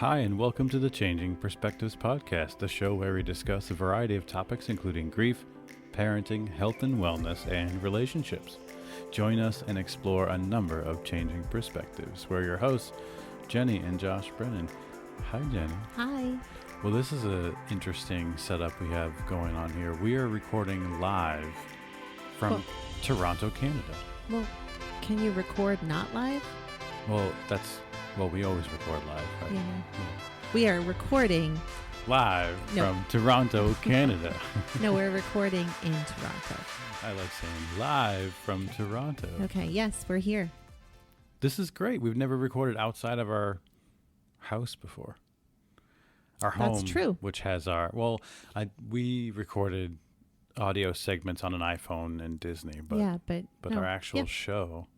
Hi, and welcome to the Changing Perspectives podcast, the show where we discuss a variety of topics including grief, parenting, health and wellness, and relationships. Join us and explore a number of changing perspectives. We're your hosts, Jenni and Josh Brennan. Hi, Jenni. Hi. Well, this is an interesting setup we have going on here. We are recording live from Toronto, Canada. Well, can you record not live? Well, we always record live, right? Yeah. We are recording Live from Toronto, Canada. No, we're recording in Toronto. I like saying live from Toronto. Okay, yes, we're here. This is great. We've never recorded outside of our house before. Our home. That's true. Which has we recorded audio segments on an iPhone and Disney, but no. our actual show.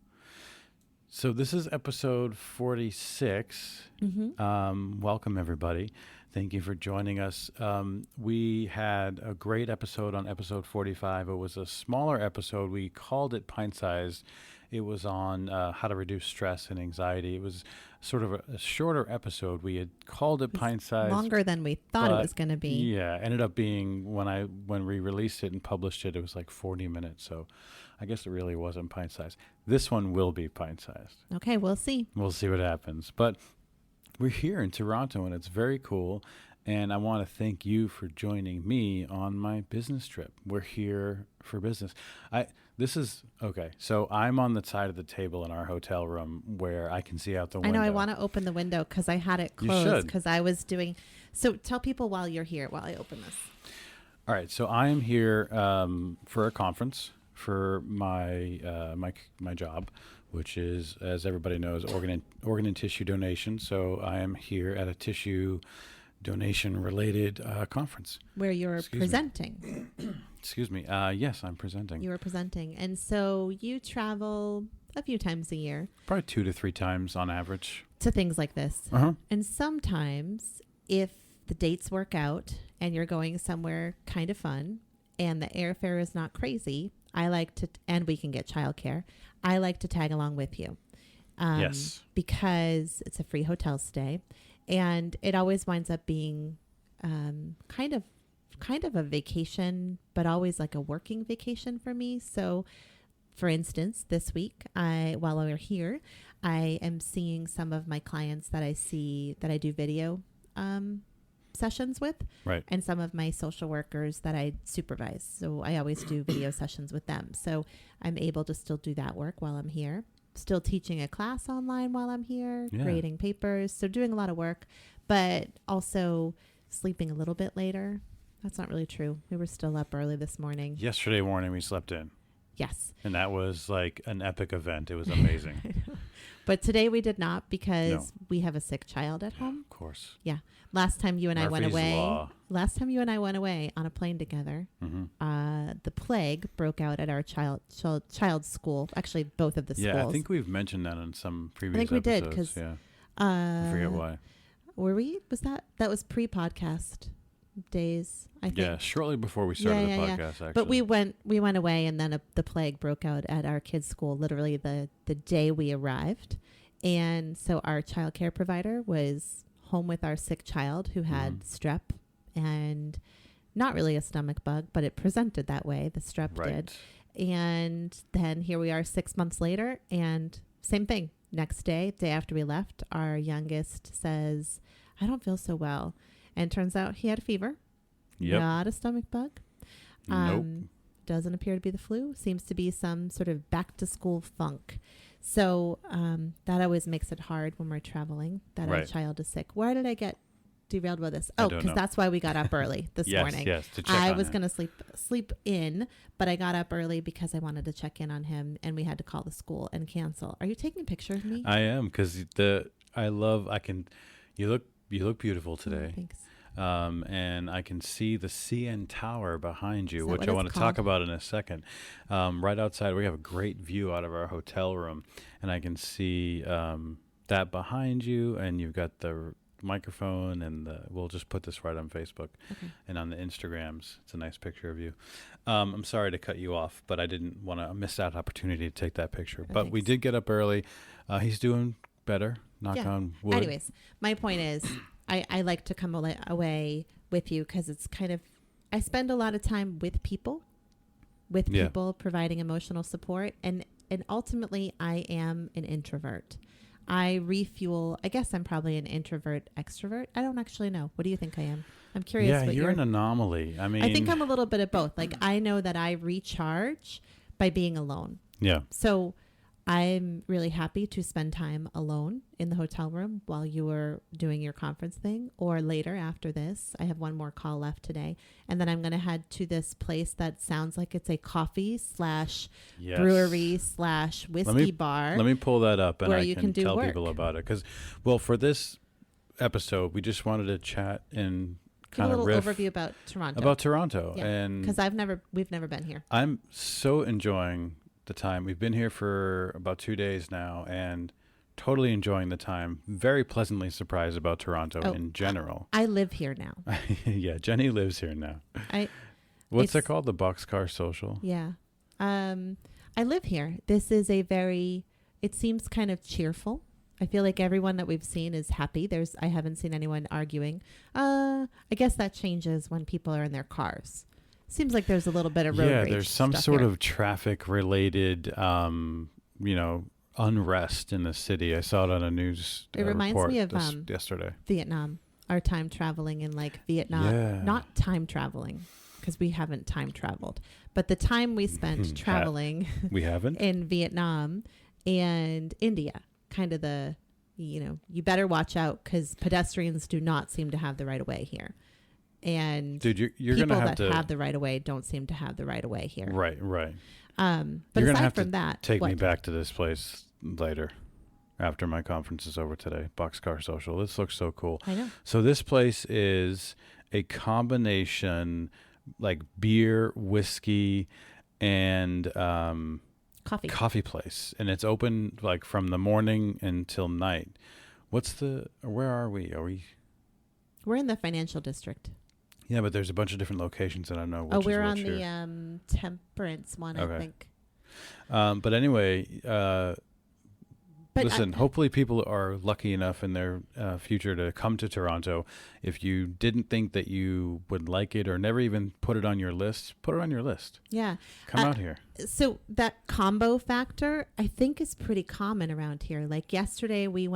So this is episode 46. Mm-hmm. Welcome, everybody. Thank you for joining us. We had a great episode on episode 45. It was a smaller episode. We called it pint-sized. It was on how to reduce stress and anxiety. It was sort of a shorter episode. We had called it pint-sized. Longer than we thought it was going to be. Yeah, ended up being, when we released it and published it, it was like 40 minutes. So I guess it really wasn't pint-sized. This one will be pint-sized. Okay, we'll see. We'll see what happens. But we're here in Toronto, and it's very cool. And I want to thank you for joining me on my business trip. We're here for business. So I'm on the side of the table in our hotel room where I can see out the window. I know, I want to open the window because I had it closed because I was doing... So tell people while you're here, while I open this. All right, so I am here for a conference for my my job, which is, as everybody knows, organ and tissue donation. So I am here at a tissue donation related conference where you're presenting. Excuse me. Yes, I'm presenting. You are presenting. And so you travel a few times a year. Probably 2 to 3 times on average. To things like this. Uh-huh. And sometimes if the dates work out and you're going somewhere kind of fun and the airfare is not crazy, and we can get childcare, I like to tag along with you. Yes. Because it's a free hotel stay. And it always winds up being kind of a vacation, but always like a working vacation for me. So, for instance, this week, while we're here, I am seeing some of my clients that I do video sessions with, right, and some of my social workers that I supervise. So I always do video sessions with them. So I'm able to still do that work while I'm here. Still teaching a class online while I'm here, creating papers. So doing a lot of work, but also sleeping a little bit later. That's not really true. We were still up early this morning. Yesterday morning we slept in. Yes. And that was like an epic event. It was amazing. But today we did not because we have a sick child at home. Of course. Yeah. Last time you and I went away on a plane together, the plague broke out at our child's school. Actually, both of the schools. Yeah, I think we've mentioned that in some previous episodes. I think we did because I forget why. Were we? Was that was pre-podcast days? I think. Yeah, shortly before we started the podcast. Actually, but we went away, and then the plague broke out at our kids' school. Literally the day we arrived, and so our child care provider was home with our sick child who had strep and not really a stomach bug, but it presented that way. The strep did. And then here we are 6 months later, and same thing. Next day after we left, our youngest says, I don't feel so well. And turns out he had a fever. Yep. Not a stomach bug. Nope. Doesn't appear to be the flu. Seems to be some sort of back to school funk. So that always makes it hard when we're traveling, that our child is sick. Why did I get derailed with this? Oh, because that's why we got up early this morning. Yes, to check I on was him. going to sleep in, but I got up early because I wanted to check in on him, and we had to call the school and cancel. Are you taking a picture of me? I am, because you look beautiful today. Oh, thanks. And I can see the CN Tower behind you, which I want to talk about in a second. Right outside, we have a great view out of our hotel room, and I can see that behind you, and you've got the microphone, and we'll just put this right on Facebook and on the Instagrams. It's a nice picture of you. I'm sorry to cut you off, but I didn't want to miss that opportunity to take that picture. But we did get up early. He's doing better, knock on wood. Anyways, my point is, I like to come away with you because it's kind of, I spend a lot of time with people providing emotional support. And ultimately, I am an introvert. I refuel. I guess I'm probably an introvert extrovert. I don't actually know. What do you think I am? I'm curious. Yeah, you're an anomaly. I mean, I think I'm a little bit of both. Like, I know that I recharge by being alone. Yeah. So I'm really happy to spend time alone in the hotel room while you were doing your conference thing, or later after this. I have one more call left today. And then I'm going to head to this place that sounds like it's a coffee / brewery / whiskey bar. Let me pull that up and I can tell work. people about it. Because, well, for this episode, we just wanted to chat and kind of riff overview about Toronto. Yeah. And because we've never been here. I'm so enjoying the time. We've been here for about 2 days now and totally enjoying the time. Very pleasantly surprised about Toronto in general. I live here now. Yeah, Jenny lives here now. What's it called? The Boxcar Social? Yeah. I live here. This is it seems kind of cheerful. I feel like everyone that we've seen is happy. I haven't seen anyone arguing. I guess that changes when people are in their cars. Seems like there's a little bit of road rage. Yeah, there's some sort of traffic-related, unrest in the city. I saw it on a news report. It reminds me of yesterday. Vietnam. Our time traveling in Vietnam. Yeah. Not time traveling, because we haven't time traveled, but the time we spent traveling. We haven't in Vietnam and India. Kind of you better watch out because pedestrians do not seem to have the right of way here. And dude, you're people gonna have the right of way don't seem to have the right of way here. Right. But you're aside from that, take me back to this place later after my conference is over today. Boxcar Social. This looks so cool. I know. So this place is a combination like beer, whiskey, and coffee place, and it's open from the morning until night. Where are we? We're in the financial district. Yeah, but there's a bunch of different locations, and I don't know which we're is which on the Temperance one, okay. I think. But anyway, listen, hopefully people are lucky enough in their future to come to Toronto. If you didn't think that you would like it or never even put it on your list, put it on your list. Yeah. Come out here. So that combo factor, I think, is pretty common around here. Like yesterday, we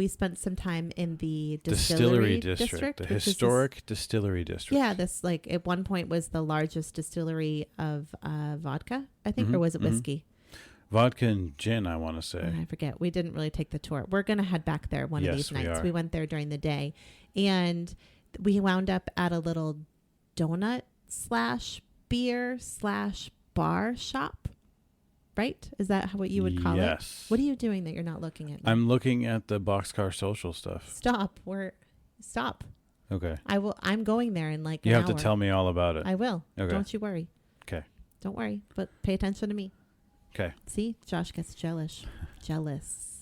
spent some time in the distillery district. The historic distillery district. Yeah, this at one point was the largest distillery of vodka, I think, or was it whiskey? Vodka and gin, I want to say. I forget. We didn't really take the tour. We're going to head back there one of these nights. We went there during the day. And we wound up at a little donut / beer / bar shop. Right? Is that what you would call it? Yes. What are you doing that you're not looking at me? I'm looking at the Boxcar Social stuff. Stop. Okay. I'm going there in an hour. You have to tell me all about it. I will. Okay. Don't you worry. Okay. Don't worry, but pay attention to me. Okay. See, Josh gets jealous.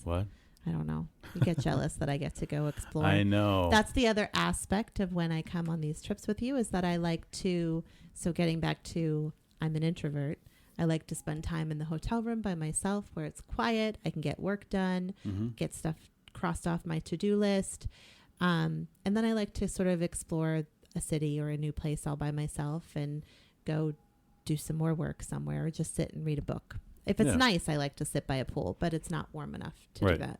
What? I don't know. You get jealous that I get to go explore. I know. That's the other aspect of when I come on these trips with you is that I like to, so getting back to, I'm an introvert. I like to spend time in the hotel room by myself where it's quiet. I can get work done, get stuff crossed off my to-do list. And then I like to sort of explore a city or a new place all by myself and go do some more work somewhere or just sit and read a book. If it's nice, I like to sit by a pool, but it's not warm enough to do that.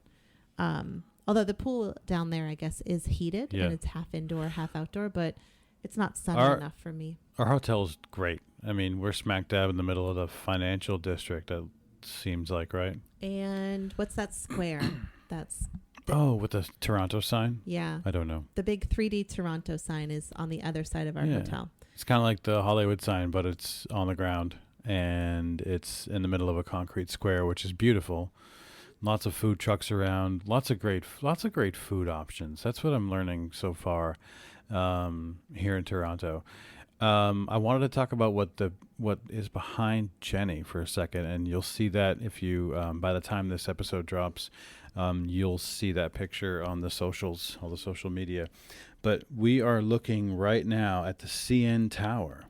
Although the pool down there, I guess, is heated and it's half indoor, half outdoor, but it's not sunny enough for me. Our hotel's great. I mean, we're smack dab in the middle of the financial district, it seems like, right? And what's that square? That's... with the Toronto sign? Yeah. I don't know. The big 3D Toronto sign is on the other side of our hotel. It's kind of like the Hollywood sign, but it's on the ground. And it's in the middle of a concrete square, which is beautiful. Lots of food trucks around. Lots of great food options. That's what I'm learning so far here in Toronto. I wanted to talk about what is behind Jenny for a second, and you'll see that if you by the time this episode drops, you'll see that picture on the socials, all the social media. But we are looking right now at the CN Tower.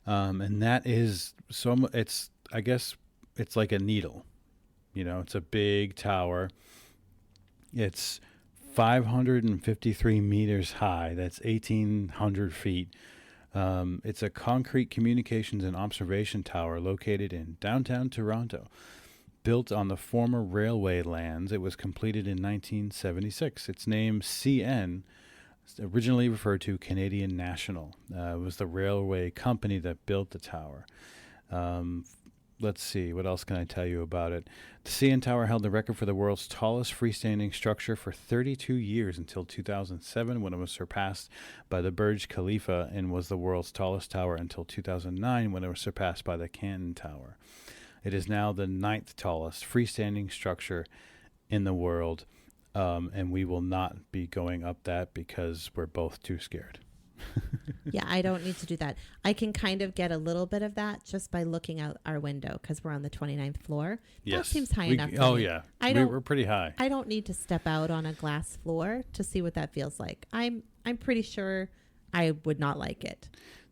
And that is I guess it's like a needle, it's a big tower. It's 553 meters high. That's 1,800 feet. It's a concrete communications and observation tower located in downtown Toronto. Built on the former railway lands, it was completed in 1976. Its name, CN, originally referred to Canadian National. It was the railway company that built the tower. Let's see, what else can I tell you about it? The CN Tower held the record for the world's tallest freestanding structure for 32 years until 2007, when it was surpassed by the Burj Khalifa, and was the world's tallest tower until 2009, when it was surpassed by the Canton Tower. It is now the 9th tallest freestanding structure in the world, and we will not be going up that because we're both too scared. Yeah, I don't need to do that. I can kind of get a little bit of that just by looking out our window because we're on the 29th floor. Yes. That seems high enough. Oh, yeah. We're pretty high. I don't need to step out on a glass floor to see what that feels like. I'm pretty sure I would not like it.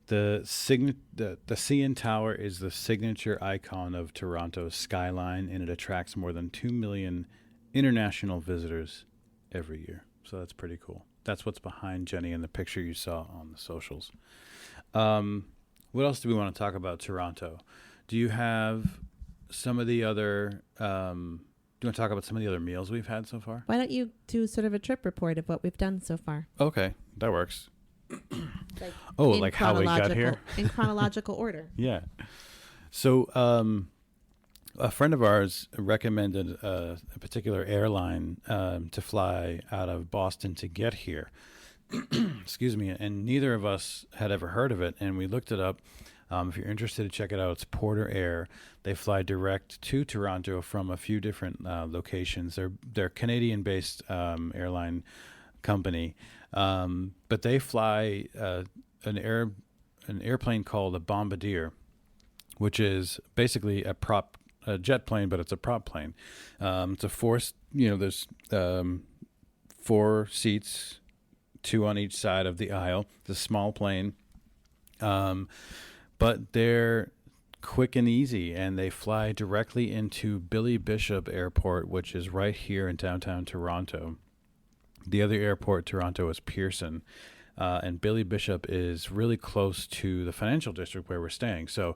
The CN Tower is the signature icon of Toronto's skyline, and it attracts more than 2 million international visitors every year. So that's pretty cool. That's what's behind Jenny in the picture you saw on the socials. What else do we want to talk about Toronto? Do you have some of the other... do you want to talk about some of the other meals we've had so far? Why don't you do sort of a trip report of what we've done so far? Okay, that works. Like how we got here? In chronological order. Yeah. So a friend of ours recommended a particular airline to fly out of Boston to get here. Excuse me. And neither of us had ever heard of it. And we looked it up. If you're interested to check it out, it's Porter Air. They fly direct to Toronto from a few different locations. They're Canadian-based airline company. But they fly an airplane called a Bombardier, which is basically a jet plane, but it's a prop plane. It's a there's 4 seats, 2 on each side of the aisle. It's a small plane, but they're quick and easy, and they fly directly into Billy Bishop Airport, which is right here in downtown Toronto. The other airport, Toronto, is Pearson, and Billy Bishop is really close to the financial district where we're staying. So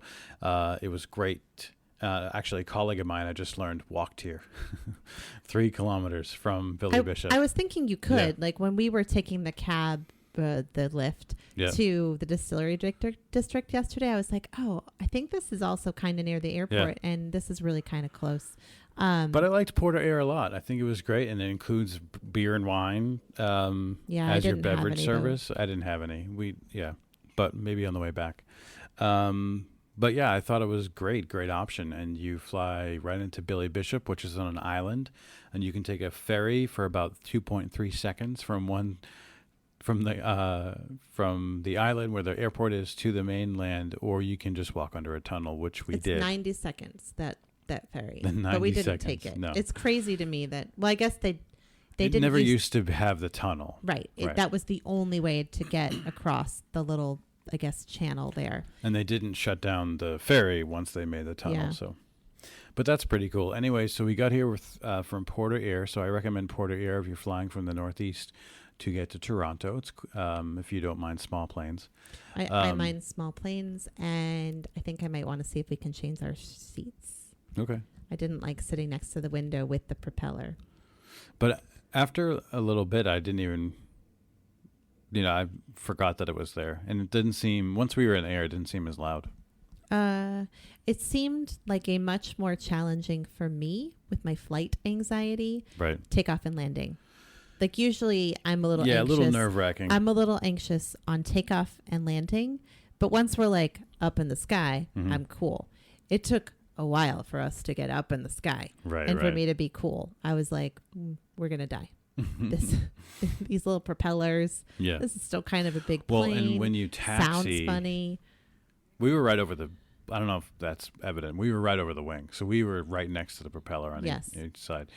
it was great. Actually, a colleague of mine, I just learned, walked here 3 kilometers from Billy Bishop. I was thinking you could. Like when we were taking the cab, the lift to the distillery district yesterday, I was like, oh, I think this is also kind of near the airport, and this is really kind of close. But I liked Porter Air a lot. I think it was great, and it includes beer and wine as your beverage service. I didn't have any. But maybe on the way back. But yeah, I thought it was great option. And you fly right into Billy Bishop, which is on an island, and you can take a ferry for about 2.3 seconds from the island where the airport is to the mainland, or you can just walk under a tunnel, which we did. It's 90 seconds that ferry, but we didn't take it. No. It's crazy to me that. Well, I guess they didn't. Never used to have the tunnel. Right. That was the only way to get across the little, I guess, channel there. And they didn't shut down the ferry once they made the tunnel. Yeah. So, but that's pretty cool. Anyway, so we got here from Porter Air. So I recommend Porter Air if you're flying from the Northeast to get to Toronto. It's if you don't mind small planes. I mind small planes, and I think I might want to see if we can change our seats. Okay. I didn't like sitting next to the window with the propeller. But after a little bit, I didn't even, I forgot that it was there. And it didn't seem, once we were in the air, it didn't seem as loud. It seemed like a much more challenging for me with my flight anxiety. Right. Takeoff and landing. Like usually I'm a little anxious. Yeah, a little nerve-wracking. I'm a little anxious on takeoff and landing. But once we're like up in the sky, I'm cool. It took a while for us to get up in the sky. Right. And for me to be cool. I was like, we're going to die. These little propellers. Yeah. This is still kind of a big plane. Well, and when you taxi. Sounds funny. We were right over I don't know if that's evident. We were right over the wing. So we were right next to the propeller on each side.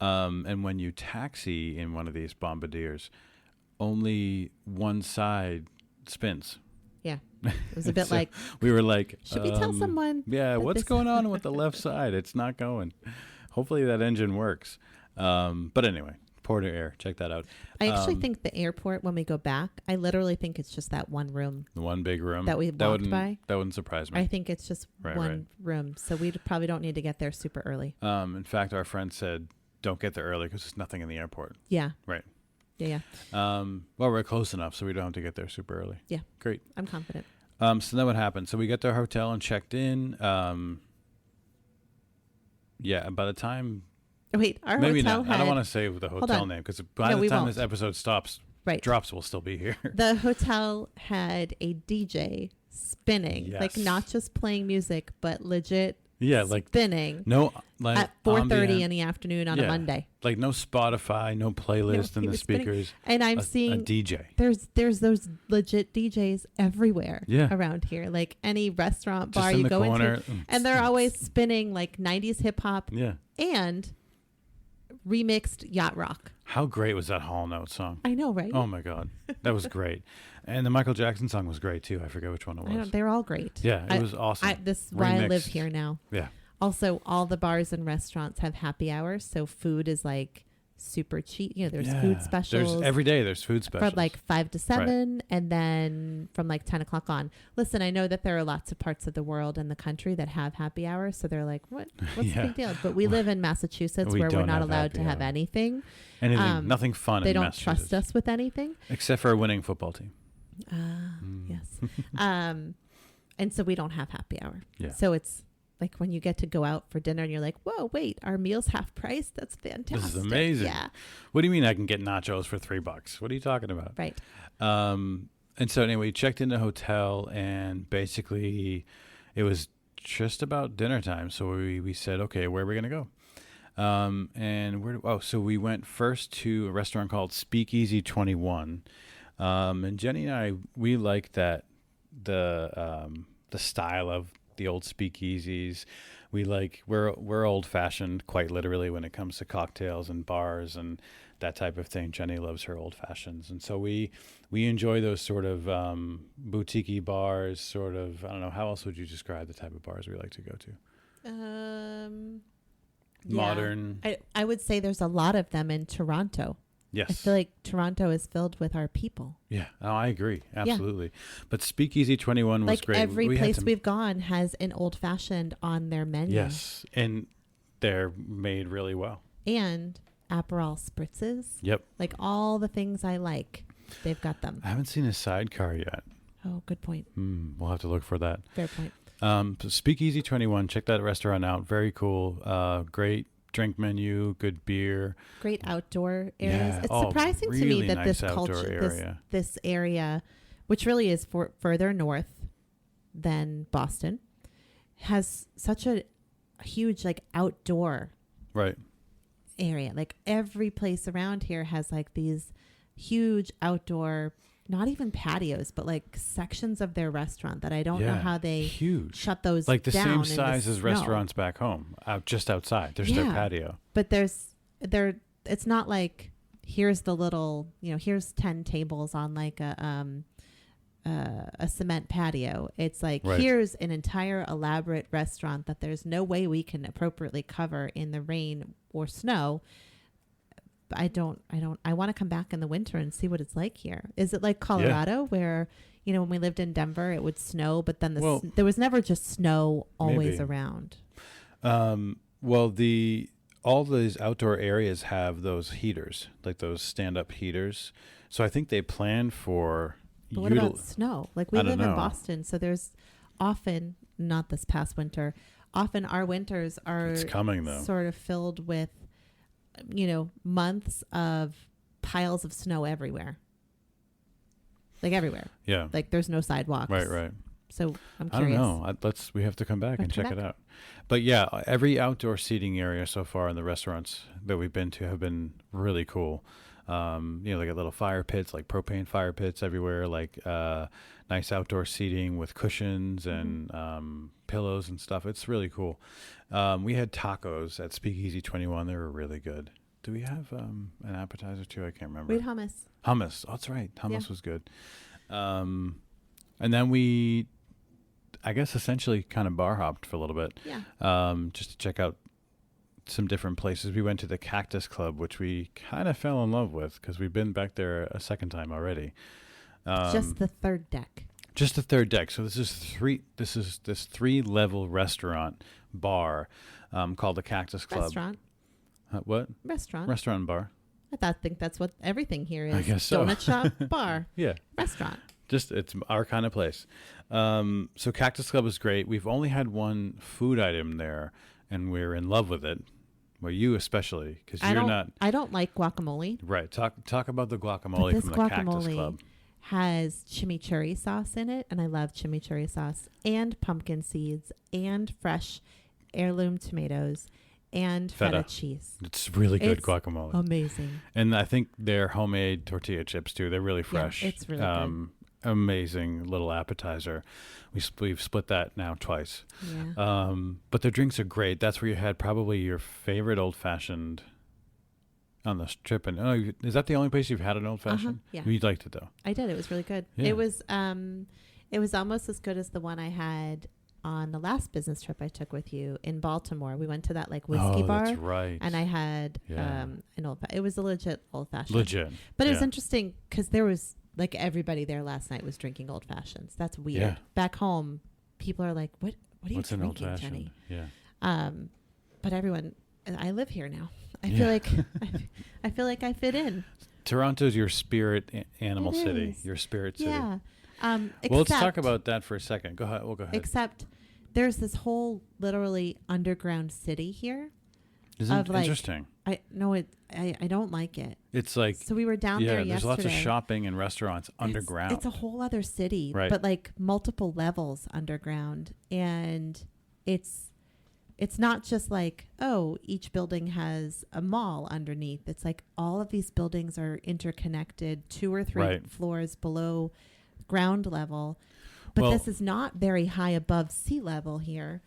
And when you taxi in one of these Bombardiers, only one side spins. Yeah. It was a bit so like, we were like, should we tell someone? Yeah, what's going on with the left side? It's not going. Hopefully that engine works. But anyway, airport or air? Check that out. I actually think the airport, when we go back, I literally think it's just that one room. The one big room that we walked by. That wouldn't surprise me. I think it's just one room. So we probably don't need to get there super early. In fact, our friend said, don't get there early because there's nothing in the airport. Yeah. Right. Yeah. Well, we're close enough, so we don't have to get there super early. Yeah. Great. I'm confident. So then what happened? So we got to our hotel and checked in. Yeah, by the time... Wait, our maybe hotel not. I don't want to say the hotel name because by the time this episode drops, we'll still be here. The hotel had a DJ spinning, like not just playing music, but legit spinning. No, like at 4:30 in the afternoon on a Monday. Like no Spotify, no playlist in the speakers. Spinning. And I'm seeing a DJ. There's those legit DJs everywhere around here. Like any restaurant, bar you go into, and they're always spinning like 90s hip hop. Yeah. And remixed yacht rock. How great was that Hall Note song? I know, right? Oh my God, that was great. And the Michael Jackson song was great too. I forget which one it was. They're all great. Yeah, it was awesome. This is why I live here now. Yeah. Also, all the bars and restaurants have happy hours, so food is like super cheap. You know, there's food specials. Every day there's food specials. From like 5 to 7, and then from like 10 o'clock on. Listen, I know that there are lots of parts of the world and the country that have happy hours, so they're like, what's the big deal? But we live in Massachusetts where we're not allowed to have anything. Nothing fun They in don't trust us with anything. Except for a winning football team. Yes. And so we don't have happy hour. Yeah. So it's like when you get to go out for dinner and you're like, whoa, wait, our meal's half price? That's fantastic. This is amazing. Yeah. What do you mean I can get nachos for $3? What are you talking about? Right. And so anyway, we checked in the hotel and basically it was just about dinner time. So we said, okay, where are we going to go? So we went first to a restaurant called Speakeasy 21. And Jenny and I, we like that the style of the old speakeasies. We're old fashioned quite literally when it comes to cocktails and bars and that type of thing. Jenny loves her old fashions, and so we enjoy those sort of boutique-y bars. Sort of, I don't know, how else would you describe the type of bars we like to go to? Modern. I would say there's a lot of them in Toronto. Yes. I feel like Toronto is filled with our people. Yeah. Oh, I agree. Absolutely. Yeah. But Speakeasy 21 was great. Every place we've gone has an old fashioned on their menu. Yes. And they're made really well. And Aperol spritzes. Yep. Like all the things I like, they've got them. I haven't seen a sidecar yet. Oh, good point. We'll have to look for that. Fair point. So Speakeasy 21, check that restaurant out. Very cool. Great drink menu, good beer, great outdoor areas. Yeah. It's surprising to me that nice this culture, this area, which really is further north than Boston, has such a huge like outdoor area. Like every place around here has like these huge outdoor, not even patios, but like sections of their restaurant that I don't know how they shut those down. Like the same size as restaurants back home, just outside. There's their patio. But it's not like here's the little, here's 10 tables on like a cement patio. It's like here's an entire elaborate restaurant that there's no way we can appropriately cover in the rain or snow. I want to come back in the winter and see what it's like here. Is it like Colorado where, when we lived in Denver, it would snow, but then there was never just snow always around. Well, all these outdoor areas have those heaters, like those stand-up heaters. So I think they plan for... But what about snow? Like we live in Boston, so there's often, not this past winter, often our winters are sort of filled with months of piles of snow everywhere. Like everywhere. Yeah. Like there's no sidewalks. Right. So I'm curious. I don't know. We have to come back and check it out. But yeah, every outdoor seating area so far in the restaurants that we've been to have been really cool. They got little fire pits, like propane fire pits everywhere, like nice outdoor seating with cushions and pillows and stuff. It's really cool. We had tacos at Speakeasy 21. They were really good. Do we have an appetizer too? I can't remember. We had hummus. Hummus. Oh, that's right. Hummus was good. And then we, I guess, essentially kind of bar hopped for a little bit. Yeah. Just to check out some different places. We went to the Cactus Club, which we kind of fell in love with because we've been back there a second time already. Just the third deck. Just the third deck. So this is this 3-level restaurant bar called the Cactus Club. Restaurant. What? Restaurant. Restaurant and bar. think that's what everything here is. I guess so. Donut shop, bar, Yeah. restaurant. Just it's our kind of place. So Cactus Club is great. We've only had one food item there, and we're in love with it. Well, you especially, because you're not. I don't like guacamole. Right. Talk about the guacamole from the Cactus Club. Has chimichurri sauce in it, and I love chimichurri sauce, and pumpkin seeds, and fresh heirloom tomatoes, and feta cheese. It's really good guacamole. Amazing. And I think they're homemade tortilla chips too. They're really fresh. Yeah, it's really good. Amazing little appetizer. We've split that now twice. Yeah. But the drinks are great. That's where you had probably your favorite old fashioned on the strip. And is that the only place you've had an old fashioned? Yeah. You liked it though. I did. It was really good. Yeah. It was almost as good as the one I had on the last business trip I took with you in Baltimore. We went to that like whiskey bar. That's right. And I had an it was a legit old fashioned. Legit. But it was interesting because there was like everybody there last night was drinking old fashions. That's weird. Yeah. Back home, people are like, "What are you What's drinking, an old fashioned? Jenny?" Yeah. But everyone, I live here now. I feel like I feel like I fit in. Toronto's your spirit animal It city. is. Your spirit city. Yeah. Well, let's talk about that for a second. Go ahead. We'll go ahead. Except there's this whole literally underground city here. Isn't it interesting? I don't like it. It's like, so we were down there yesterday. There's lots of shopping and restaurants underground. It's a whole other city, right. But like multiple levels underground. And it's not just like, oh, each building has a mall underneath. It's like all of these buildings are interconnected 2 or 3 floors below ground level. But this is not very high above sea level here.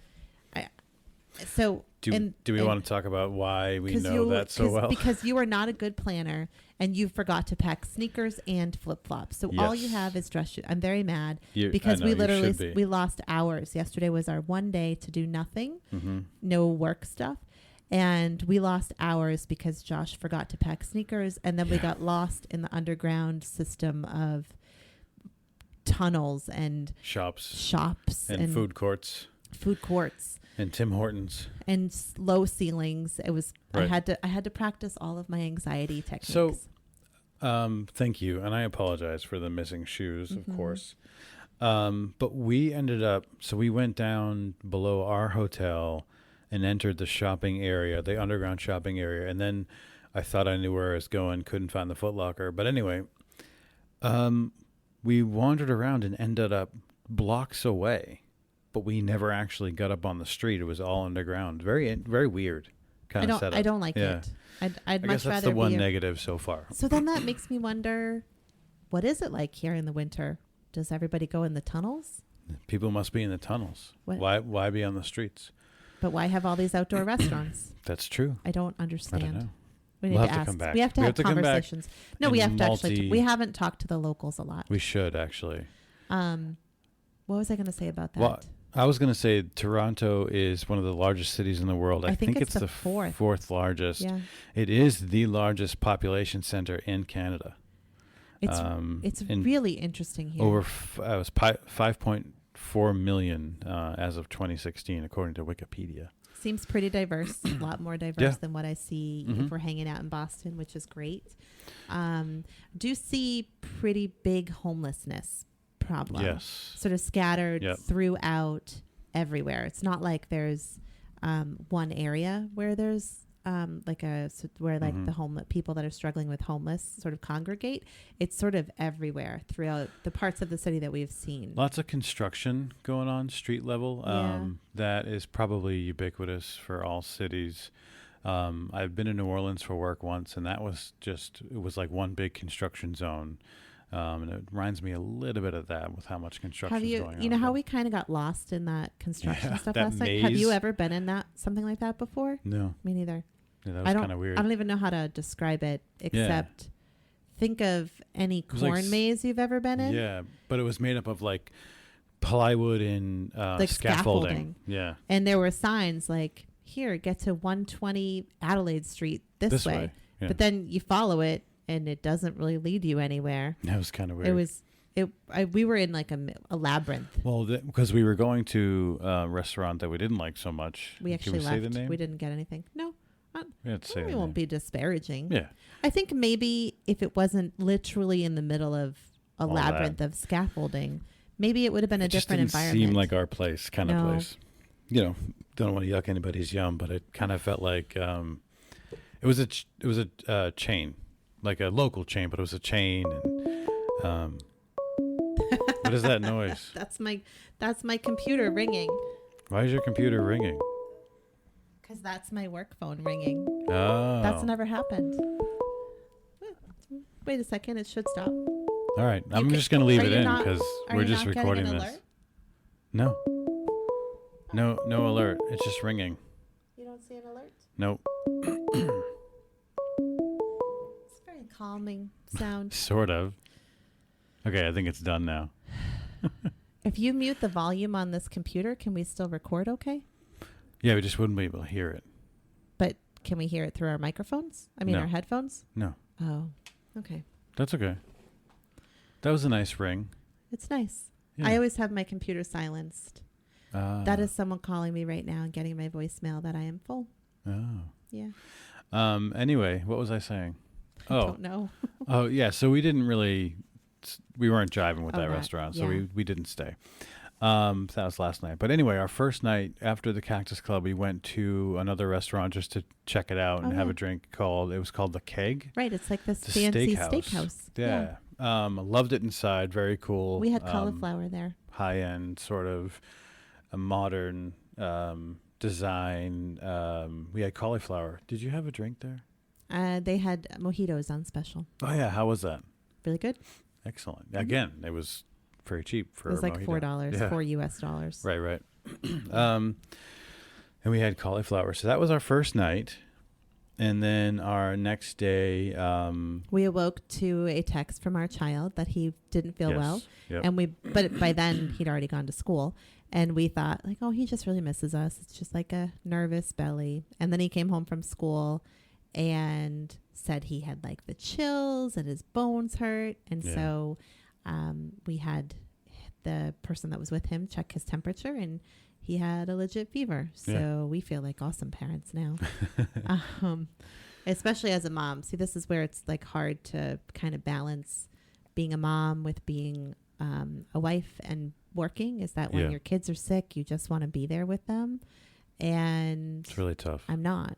Do we want to talk about why we know that so well? Because you are not a good planner and you forgot to pack sneakers and flip-flops. So all you have is dress shoes. I'm very mad because we lost hours. Yesterday was our one day to do nothing, no work stuff. And we lost hours because Josh forgot to pack sneakers. And then we got lost in the underground system of tunnels and shops and food courts and Tim Hortons and low ceilings. It was I had to practice all of my anxiety techniques. So thank you, and I apologize for the missing shoes, of course. But we ended up, so we went down below our hotel and entered the shopping area, the underground shopping area, and then I thought I knew where I was going, couldn't find the Foot Locker. But anyway, we wandered around and ended up blocks away, but we never actually got up on the street. It was all underground. Very, very weird kind of setup. I don't like it. I'd I much guess that's rather the one negative so far. So then that makes me wonder, what is it like here in the winter? Does everybody go in the tunnels? People must be in the tunnels. What? Why be on the streets? But why have all these outdoor restaurants? That's true. I don't understand. I don't know. We need We'll to have ask. to come back. We have to have conversations. No, we have to actually. We haven't talked to the locals a lot. We should actually. What was I going to say about that? Well, I was going to say Toronto is one of the largest cities in the world. I think it's the fourth largest. Yeah. It is the largest population center in Canada. It's really interesting here. Over it was 5.4 million as of 2016, according to Wikipedia. Seems pretty diverse, a lot more diverse than what I see if we're hanging out in Boston, which is great. Do see pretty big homelessness problem. Yes. Sort of scattered throughout everywhere. It's not like there's one area where there's the people that are struggling with homeless sort of congregate. It's sort of everywhere throughout the parts of the city that we've seen. Lots of construction going on street level. That is probably ubiquitous for all cities. I've been in New Orleans for work once, and it was like one big construction zone. And it reminds me a little bit of that with how much construction is going on. You know how we kind of got lost in that construction stuff last night? Have you ever been in something like that before? No. Me neither. Yeah, that was kind of weird. I don't even know how to describe it except think of any corn maze you've ever been in. Yeah, but it was made up of like plywood and like scaffolding. Yeah. And there were signs like, here, get to 120 Adelaide Street this way. Yeah. But then you follow it and it doesn't really lead you anywhere. That was kind of weird. We were in like a labyrinth. Well, because we were going to a restaurant that we didn't like so much. We actually left. Say the name? We didn't get anything. No. We won't be disparaging. Yeah. I think maybe if it wasn't literally in the middle of a labyrinth of scaffolding, maybe it would have been a different environment. Seemed like our place, kind of place. You know, don't want to yuck anybody's yum, but it kind of felt like it was a chain, like a local chain, but it was a chain. And what is that noise? That's my computer ringing. Why is your computer ringing? Because that's my work phone ringing. Oh. That's never happened. Wait a second. It should stop. All right. I'm just going to leave it in because we're just recording this. Alert? No. No alert. It's just ringing. You don't see an alert? Nope. It's a very calming sound. Sort of. Okay, I think it's done now. If you mute the volume on this computer, can we still record okay? Yeah, we just wouldn't be able to hear it. But can we hear it through our microphones? I mean, our headphones? No. Oh, okay. That's okay. That was a nice ring. It's nice. Yeah. I always have my computer silenced. That is someone calling me right now and getting my voicemail that I am full. Oh. Yeah. Anyway, what was I saying? I don't know. Oh, yeah. So we weren't jiving with that restaurant, so yeah. we didn't stay. That was last night. But anyway, our first night after the Cactus Club, we went to another restaurant just to check it out and have a drink. It was called The Keg. Right. It's like this fancy steakhouse. Yeah. Loved it inside. Very cool. We had cauliflower there. High end, sort of a modern design. We had cauliflower. Did you have a drink there? They had mojitos on special. Oh, yeah. How was that? Really good. Excellent. Again, it was very cheap for it was like mojito. $4, yeah. $4 US. Right. And we had cauliflower. So that was our first night. And then our next day, we awoke to a text from our child that he didn't feel well. Yep. And but by then he'd already gone to school. And we thought like, oh, he just really misses us. It's just like a nervous belly. And then he came home from school and said he had like the chills and his bones hurt. And so we had the person that was with him check his temperature and he had a legit fever. So we feel like awesome parents now. Especially as a mom. See, this is where it's like hard to kind of balance being a mom with being a wife and working, is that when your kids are sick, you just want to be there with them. And it's really tough. I'm not.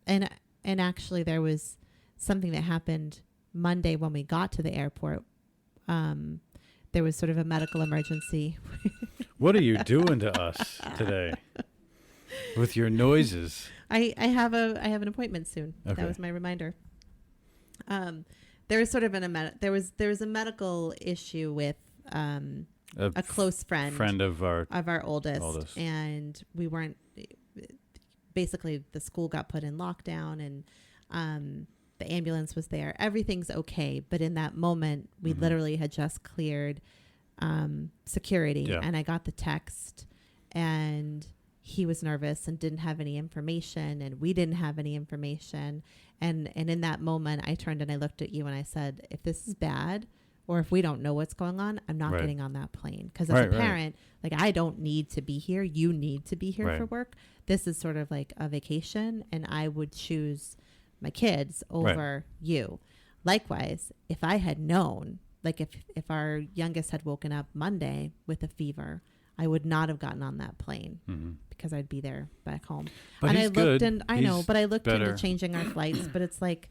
And actually there was something that happened Monday when we got to the airport. There was sort of a medical emergency. What are you doing to us today with your noises? I have an appointment soon. Okay. That was my reminder. There was sort of there was a medical issue with a close friend of our oldest, and we weren't. Basically, the school got put in lockdown, and the ambulance was there. Everything's okay, but in that moment, we literally had just cleared security, and I got the text, and he was nervous and didn't have any information, and we didn't have any information, and in that moment, I turned and I looked at you and I said, if this is bad, or if we don't know what's going on, I'm not getting on that plane. Because as a parent, like, I don't need to be here. You need to be here for work. This is sort of like a vacation, and I would choose my kids over you. Likewise, if I had known, like if our youngest had woken up Monday with a fever, I would not have gotten on that plane because I'd be there back home. But and he's I looked good. But I looked into changing our flights, but it's like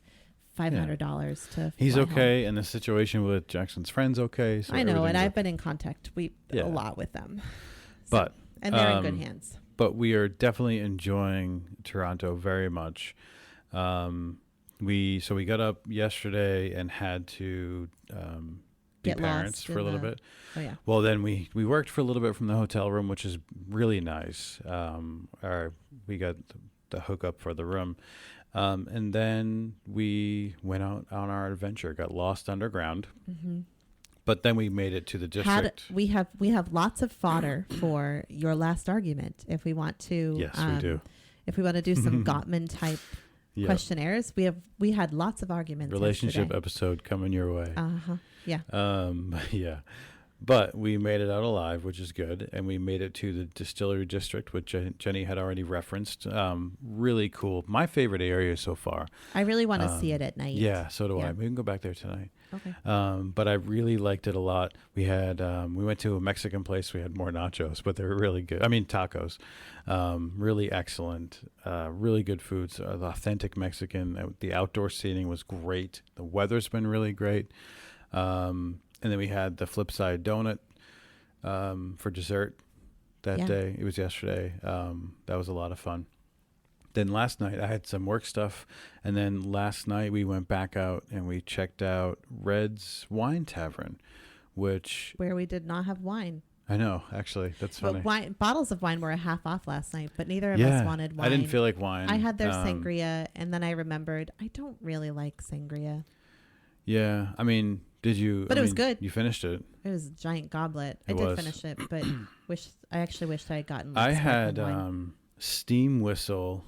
$500 to he's okay home. And the situation with Jackson's friends okay, so I know, and I've been in contact a lot with them, and they're in good hands. But we are definitely enjoying Toronto very much. We got up yesterday and had to be parents for a little bit. Oh yeah. Well, then we worked for a little bit from the hotel room, which is really nice. We got the hookup for the room. And then we went out on our adventure, got lost underground. But then we made it to the district. We have lots of fodder for your last argument if we want to. Yes, we do. if we want to do some Gottman type questionnaires, we had lots of arguments. Relationship yesterday. episode coming your way. Yeah. Yeah. But we made it out alive, which is good. And we made it to the distillery district, which Jenny had already referenced. Really cool. My favorite area so far. I really want to see it at night. Yeah, so do I. We can go back there tonight. Okay. But I really liked it a lot. We had we went to a Mexican place. We had more nachos, but they were really good. I mean, tacos. Really excellent. Really good foods. The authentic Mexican. The outdoor seating was great. The weather's been really great. And then we had the Flipside donut for dessert that day. It was yesterday. That was a lot of fun. Then last night I had some work stuff. And then last night we went back out and we checked out Red's Wine Tavern, where we did not have wine. I know, actually. That's funny. But bottles of wine were a half off last night, but neither of us wanted wine. I didn't feel like wine. I had their sangria, and then I remembered I don't really like sangria. Yeah, I mean... Did you? But it was good. You finished it. It was a giant goblet. I did finish it, but I actually wished I had gotten. I had Steam Whistle,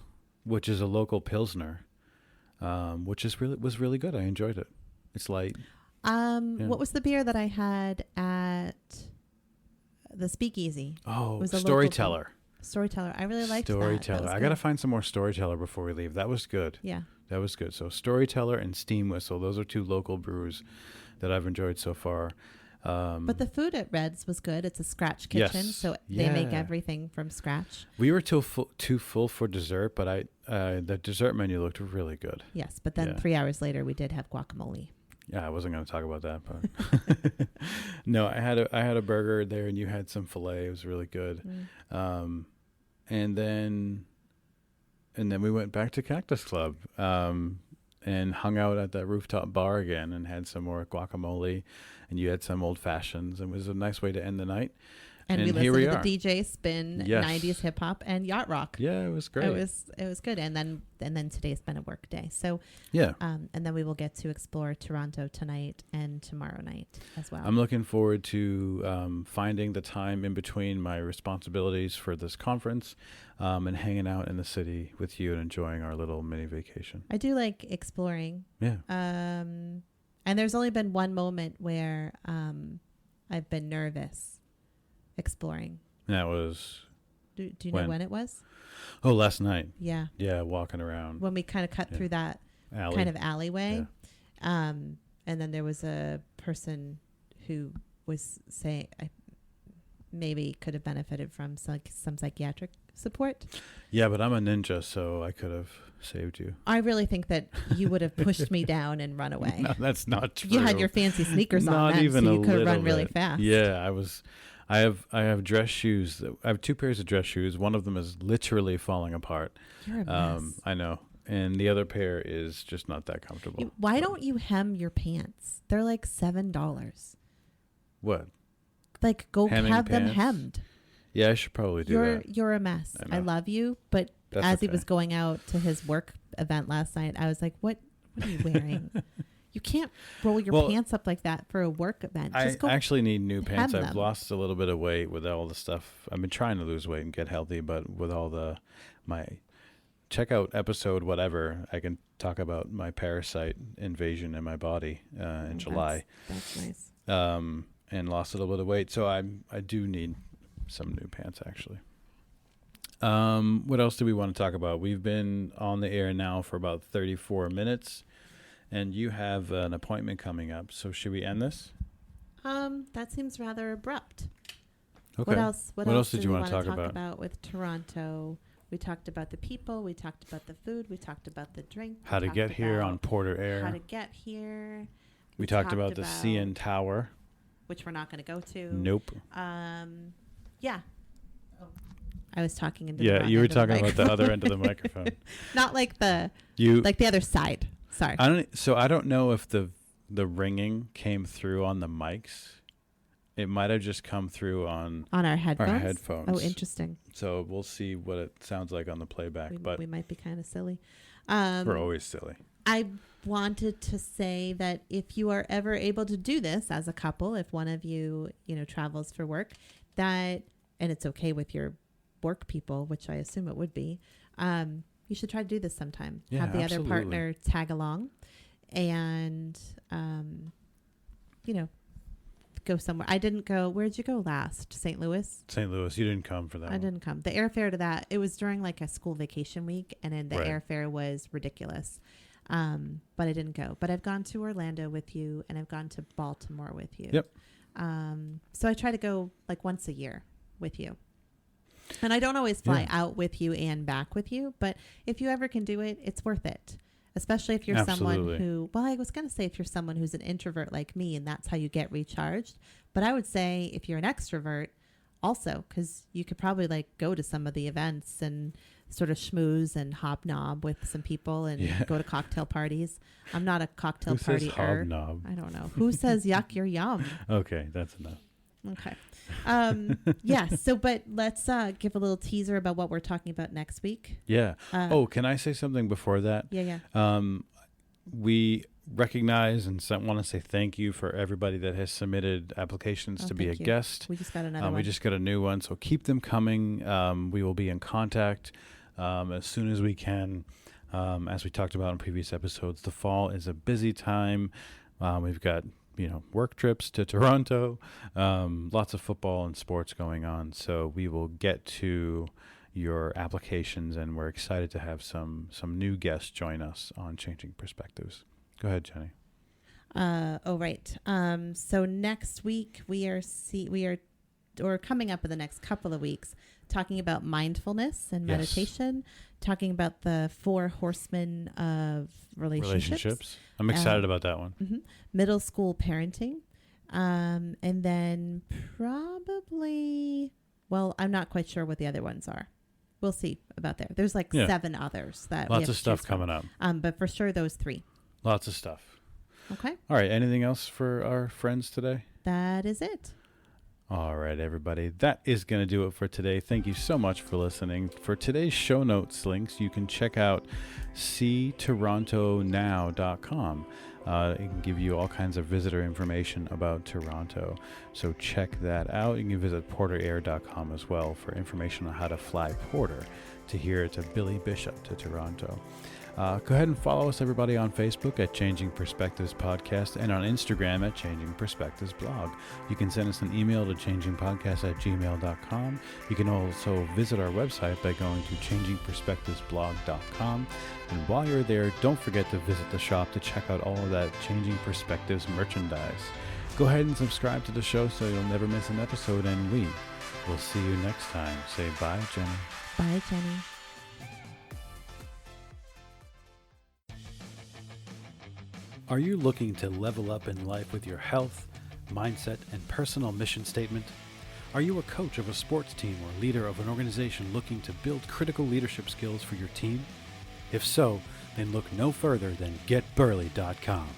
which is a local pilsner, which was really good. I enjoyed it. It's light. What was the beer that I had at the Speakeasy? Oh, it was Storyteller. Storyteller. I really liked Storyteller. that. I got to find some more Storyteller before we leave. That was good. Yeah. That was good. So Storyteller and Steam Whistle, those are two local brews that I've enjoyed so far. But the food at Red's was good. It's a scratch kitchen, so they make everything from scratch. We were too full for dessert, but the dessert menu looked really good. Yes, but then 3 hours later, we did have guacamole. Yeah, I wasn't going to talk about that, but no, I had a burger there, and you had some filet. It was really good. And then we went back to Cactus Club. And hung out at that rooftop bar again and had some more guacamole, and you had some old fashions. It was a nice way to end the night. And we listened to the DJ spin 90s hip hop and yacht rock. Yeah, it was great. It was good. And then today's been a work day. So and then we will get to explore Toronto tonight and tomorrow night as well. I'm looking forward to finding the time in between my responsibilities for this conference and hanging out in the city with you and enjoying our little mini vacation. I do like exploring. Yeah. And there's only been one moment where I've been nervous exploring. That was... Do you know when it was? Oh, last night. Yeah. Yeah, walking around. When we kind of cut through that kind of alleyway. Yeah. And then there was a person who was saying I maybe could have benefited from some psychiatric support. Yeah, but I'm a ninja, so I could have saved you. I really think that you would have pushed me down and run away. No, that's not true. You had your fancy sneakers on, not even so a you could have run little really bit. fast. Yeah, I have dress shoes. I have two pairs of dress shoes. One of them is literally falling apart. You're a mess. I know. And the other pair is just not that comfortable. Why don't you hem your pants? They're like $7. What? Like go Hemming have them pants? Hemmed. Yeah, I should probably do that. You're a mess. I love you, but as he was going out to his work event last night, I was like, what are you wearing? You can't roll your pants up like that for a work event. Just I actually need new pants. I've them. lost a little bit of weight with all the stuff. I've been trying to lose weight and get healthy, but with all my check out episode whatever, I can talk about my parasite invasion in my body in July. That's nice. And lost a little bit of weight, so I do need some new pants actually. What else do we want to talk about? We've been on the air now for about 34 minutes. And you have an appointment coming up, so should we end this? That seems rather abrupt. Okay. What else did you want to talk about with Toronto? We talked about the people. We talked about the food. We talked about the drink. How to get here on Porter Air. How to get here. We talked about the CN Tower, which we're not going to go to. Nope. Yeah. Oh. I was talking into the you were talking about the other end of the microphone. Not like the other side. Sorry. I don't know if the ringing came through on the mics. It might have just come through on our headphones. Oh, interesting. So we'll see what it sounds like on the playback. But we might be kind of silly. We're always silly. I wanted to say that if you are ever able to do this as a couple, if one of you, travels for work, and it's okay with your work people, which I assume it would be, you should try to do this sometime. Yeah, have the absolutely. other partner tag along and, go somewhere. I didn't go. Where'd you go last? St. Louis? St. Louis. You didn't come for that. I didn't come. The airfare to that, it was during like a school vacation week, and then the Right. airfare was ridiculous. But I didn't go. But I've gone to Orlando with you, and I've gone to Baltimore with you. Yep. So I try to go like once a year with you. And I don't always fly out with you and back with you, but if you ever can do it, it's worth it. Especially if you're someone who, well, I was going to say if you're someone who's an introvert like me and that's how you get recharged. But I would say if you're an extrovert also, because you could probably like go to some of the events and sort of schmooze and hobnob with some people and go to cocktail parties. I'm not a cocktail partier. Who says hobnob? I don't know. Who says yuck, you're yum? Okay, that's enough. Okay. So, but let's give a little teaser about what we're talking about next week. Yeah. Can I say something before that? Yeah. We recognize and want to say thank you for everybody that has submitted applications to be a guest. We just got another one. We just got a new one, so keep them coming. We will be in contact as soon as we can. As we talked about in previous episodes, the fall is a busy time. We've got work trips to Toronto, lots of football and sports going on. So we will get to your applications, and we're excited to have some new guests join us on Changing Perspectives. Go ahead, Jenny. Right. So next week we are coming up in the next couple of weeks talking about mindfulness and meditation, talking about the 4 horsemen of relationships. I'm excited about that one. Mm-hmm. Middle school parenting. And then probably, well, I'm not quite sure what the other ones are. We'll see about there. There's like 7 others that lots of stuff coming up. But for sure, those 3. Lots of stuff. Okay. All right. Anything else for our friends today? That is it. All right, everybody. That is going to do it for today. Thank you so much for listening. For today's show notes links, you can check out ctorontonow.com. It can give you all kinds of visitor information about Toronto. So check that out. You can visit porterair.com as well for information on how to fly Porter to here to Billy Bishop to Toronto. Go ahead and follow us, everybody, on Facebook at Changing Perspectives Podcast and on Instagram at Changing Perspectives Blog. You can send us an email to changingpodcast@gmail.com. You can also visit our website by going to changingperspectivesblog.com. And while you're there, don't forget to visit the shop to check out all of that Changing Perspectives merchandise. Go ahead and subscribe to the show so you'll never miss an episode, and we will see you next time. Say bye, Jenny. Bye, Jenny. Are you looking to level up in life with your health, mindset, and personal mission statement? Are you a coach of a sports team or leader of an organization looking to build critical leadership skills for your team? If so, then look no further than GetBurley.com.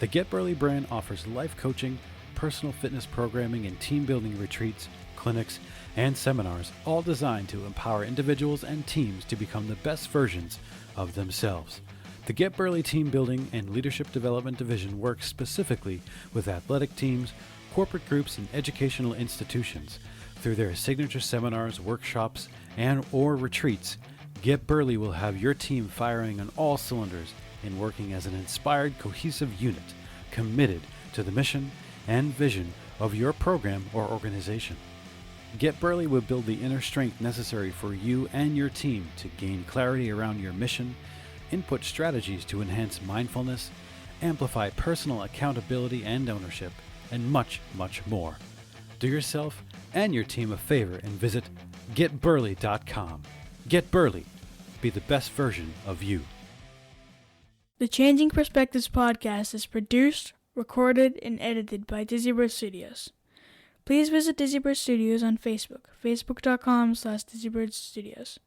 The Get Burley brand offers life coaching, personal fitness programming, and team building retreats, clinics, and seminars, all designed to empower individuals and teams to become the best versions of themselves. The Get Burley Team Building and Leadership Development Division works specifically with athletic teams, corporate groups, and educational institutions. Through their signature seminars, workshops, and/or retreats, Get Burley will have your team firing on all cylinders and working as an inspired, cohesive unit, committed to the mission and vision of your program or organization. Get Burley will build the inner strength necessary for you and your team to gain clarity around your mission, input strategies to enhance mindfulness, amplify personal accountability and ownership, and much, much more. Do yourself and your team a favor and visit GetBurley.com. Get Burley. Be the best version of you. The Changing Perspectives podcast is produced, recorded, and edited by Dizzy Bird Studios. Please visit Dizzy Bird Studios on Facebook, facebook.com/DizzyBirdStudios.